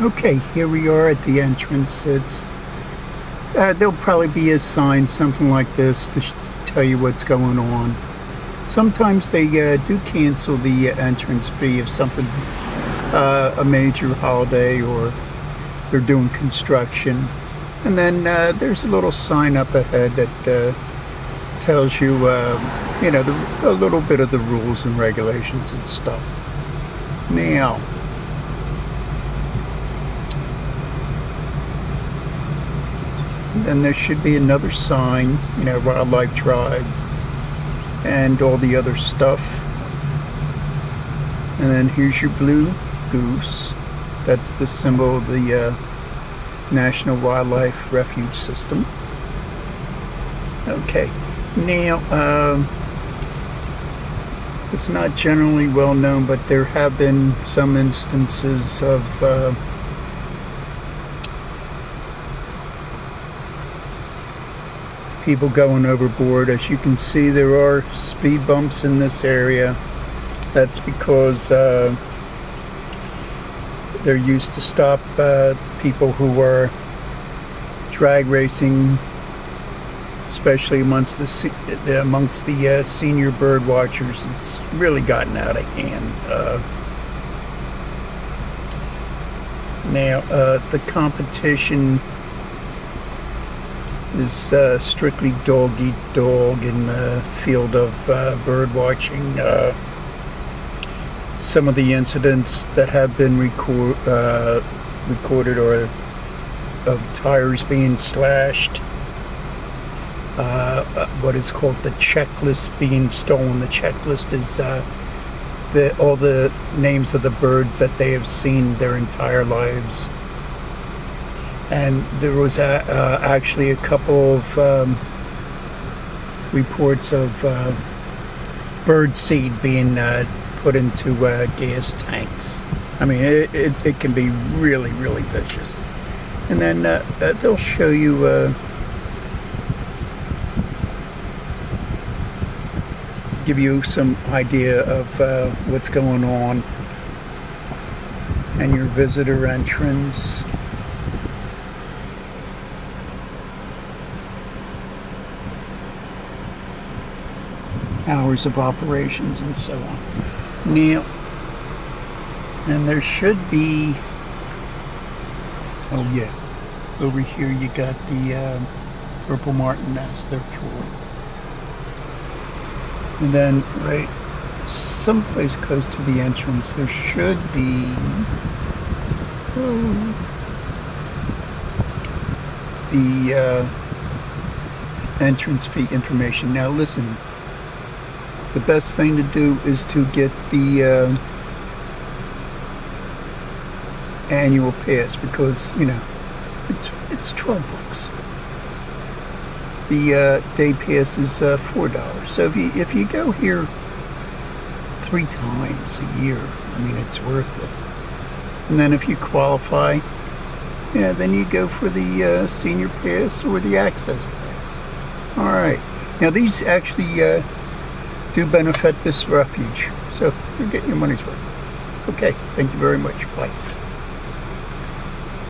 Okay, here we are at the entrance. There'll probably be a sign, something like this, to tell you what's going on. Sometimes they do cancel the entrance fee if something, a major holiday, or they're doing construction. And then there's a little sign up ahead that tells you, a little bit of the rules and regulations and stuff. Now, then there should be another sign, Wildlife Drive and all the other stuff. And then here's your blue goose. That's the symbol of the National Wildlife Refuge system. Okay, now it's not generally well known, but there have been some instances of people going overboard. As you can see, there are speed bumps in this area. That's because they're used to stop people who are drag racing, especially amongst the senior bird watchers. It's really gotten out of hand. Now, the competition is strictly dog-eat-dog in the field of bird watching. Some of the incidents that have been recorded are of tires being slashed, what is called the checklist being stolen. The checklist is all the names of the birds that they have seen their entire lives. And there was actually a couple of reports of bird seed being put into gas tanks. I mean, it can be really, really vicious. And then they'll show you, give you some idea of what's going on, and your visitor entrance. Hours of operations and so on. Now, and there should be, oh yeah, over here you got the purple martin, that's their tour. And then right someplace close to the entrance there should be the entrance fee information. Now listen, the best thing to do is to get the annual pass, because it's $12. The day pass is $4. So if you go here 3 times a year, I mean, it's worth it. And then if you qualify, then you go for the senior pass or the access pass. All right. Now these actually do benefit this refuge, so you're getting your money's worth. Okay, thank you very much. Bye.